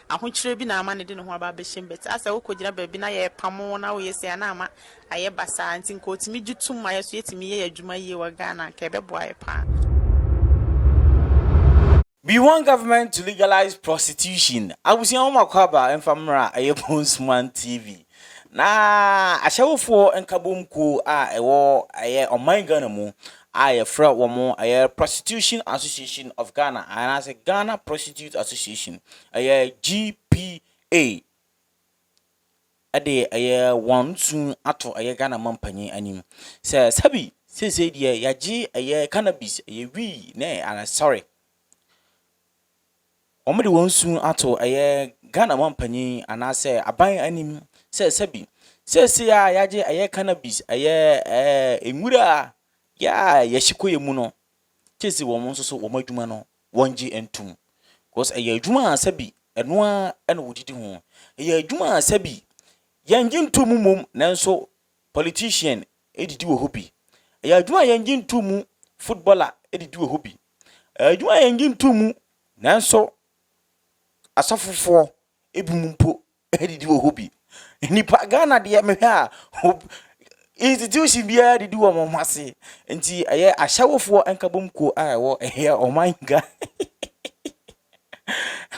ahokyere bi na ama ne de ne ho aba behye mbet asa wo kogina baabi na ye pamo na wo yesi ana ama aye basa nti nko otimi gitum aye so yetimi ye adwuma yie wa Ghana ka ebe boa ye pa. We want government to legalize prostitution. Abusia makwaba emfamra aye Postman TV. Na ahyewofo enkabomko a ewo aye oman Ghana mu aye fra womo aye Prostitution Association of Ghana and as a Ghana Prostitute Association aye GPA ade aye wantu ato aye Ghana mampanyi anim se sabi se die yaji aye cannabis aye wi na ana sorry omede wonsu ato aye Ghana mampanyi anase aban anim se sabi se ya yaje aye cannabis aye enwura ya yashikoye mu no chesi wo mo so wo madwuma no wonje entum cause aye adwuma sabi eno a ena wodidi ho aye adwuma sabi yanji ntum mum nanso politician edidi wo hobi aye adwuma yanji ntum footballer edidi wo hobi adwuma yanji ntum nanso asafofo ebumumpo edidi wo hobi nipa Ghana de me ha institution bia didi wo momase nti aye ahyawofo enkabomko a wo ehe omanga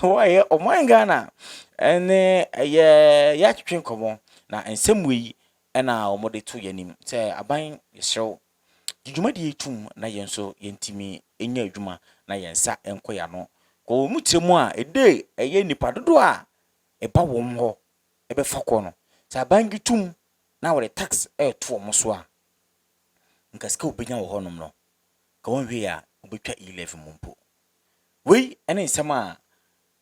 wo aye omanga ene aye ya twetwen komo na ensemwe ena omode to yanim se aban yesrew dwuma de etum na yenso yentimi enya adwuma na yensa enkoya no ko mutremu a ede aye nipa dodo a eba wom ho ebe fakọ no sa bangi tum na wore tax to mo so a nka ska obenya wo honom no ka won hwe a obetwa 11 mumpo wei ene nsema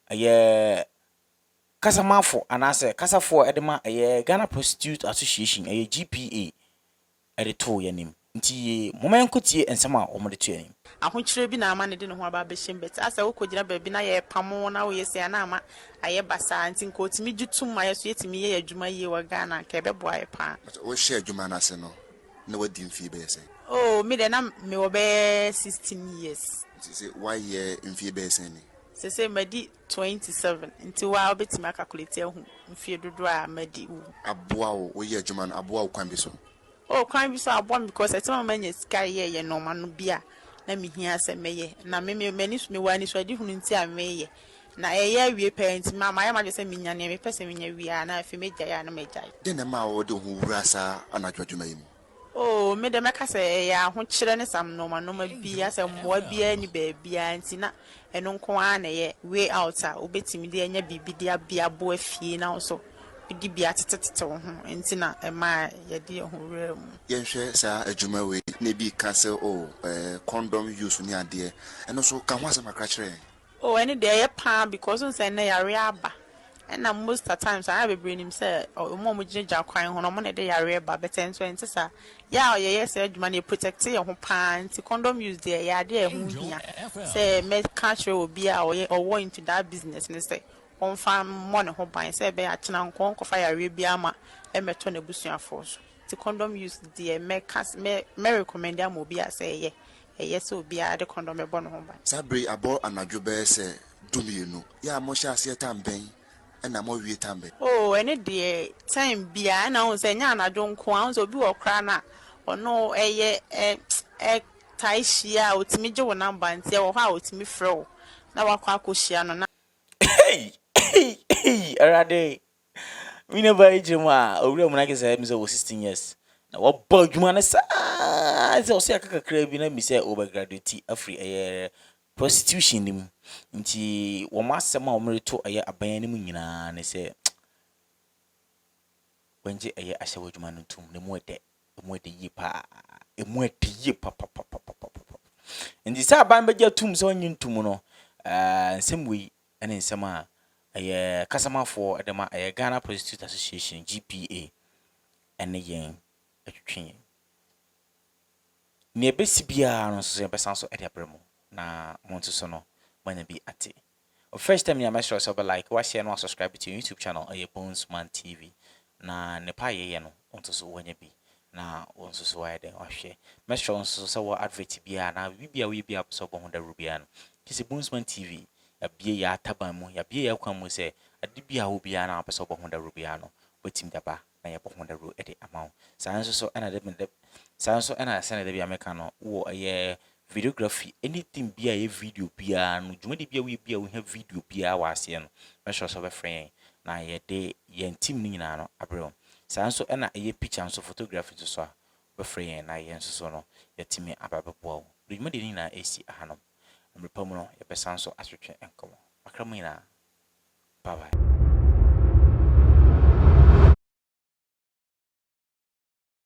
aye kasamafo anase kasafo edema aye Ghana Prostitute Association aye GPA ede to yanim nti momenkotie ensema omode to yanim ahokyere bi na ama ne de ne ho aba behye mbet asa wo kogina baabi na ye pamo na wo yesi ana ama aye basa nti nko otimi gitum aye so yetimi ye adwuma yie wa Ghana ka ebe boa ye pa. Wo hye adwuma na se no na wadi mfie be se Oh me de na me wo be 16 years se why ye mfie be se ni se madi 27 nti wa obetimi calculate ahu mfie dodo a madi wu aboa wo ye adwuma no aboa wo kwan bi so. Oh kwan bi so aboa because etima manya sika ye normal no bia na mihia se meye na mani so me wani so adi hunu nti a meye na eye awie parent mama ya ma se minya ne me pese minya wi na afi meja ya na meja de na ma wo de hu wura sa anadwadwuma yi mu. Oh me de meka se ya ho kire ne sam no ma bia se mmoa bia ni ba bia nti na eno nko a na ye way out a obetimi de anya bibidi abia bo afie na so bidi bia tetete ho nti na ma ye de ho wura mu Yenhwe sa adwuma we na bi ka se condom use ni ade eno so ka ho asema kra kire. Oh any day pa because on say na yare aba and most of times I have a brain him say or mo jinja kwan ho no mo na de yare aba beten so enti sa ya ye say adwuma na protect your ho pa nti condom use there ya de ho hia say me catch obi a or into that business and say on farm money ho ban say be a chena nko nko fa yare bi ama e meto na busuafo so the condom use there me recommend am obi a say ye yes obi a de condom e bo no ho ban Sabri abo anadwo be se dumienu ya mo sha ase tamben na mo wie tamben. Oh ene de time bia na on say nya anadwo nko a on so obi wo kra na ono eye tai hia otimi je wo number nti e wo ha otimi frɛ wo na wakwa akohia no na hey arade we never ejema owura mu na ke say me say 16 years na wo ba adwuma na sa say o say akakakra bi na mi say over graduate afri prostitution nim nti wo masema o mereto aye aban nim nyina ne say wanje aye ahya wadwuma no tum ne mu ede yi pa nti say aban beja tum so nyi tum no nsem wi ene nsem a aye kasamafo edema aye Ghana Prostitute Association GPA ene yen atwetwen ne besi bia no so besan so ede abramo na monto so no manya bi ate first time you make sure so like share no subscribe to your YouTube channel Postman TV na ne pa ye no onto so wanya bi na onso so why den wahwe make sure onso so wo advert bia na bibia we bia so bo ho da rubia no kisi Postman TV yɛabie yɛ ataban mu yɛabie yɛ kwan mu sɛ ade bi a wo biara na wopɛ sɛ wobɔ ho dawuro biara no wobɛtumi daba na yɛbɔ ho dawuro de ama wo saa nso so ɛna sɛne da bi a meka no wowɔ ɛyɛ videography anything bi a yɛ video biara no dwumadi bi a woyɛ bi a wohia video biara wɔ aseɛ no mɛsɛ sɛ wobɛfrɛ yɛn na yɛde yɛn team no nyinaa no abrɛ wo saa nso ɛna ɛyɛ picture nso photography nso so a wobɛfrɛ yɛn na yɛn nso so no yɛtumi aba bɛboa wo dwumadi no nyinaa ɛsi ahanom mmerɛ pa mu no yɛbɛsan so asotwe nkɔmmɔ akra mu nyinaa bye bye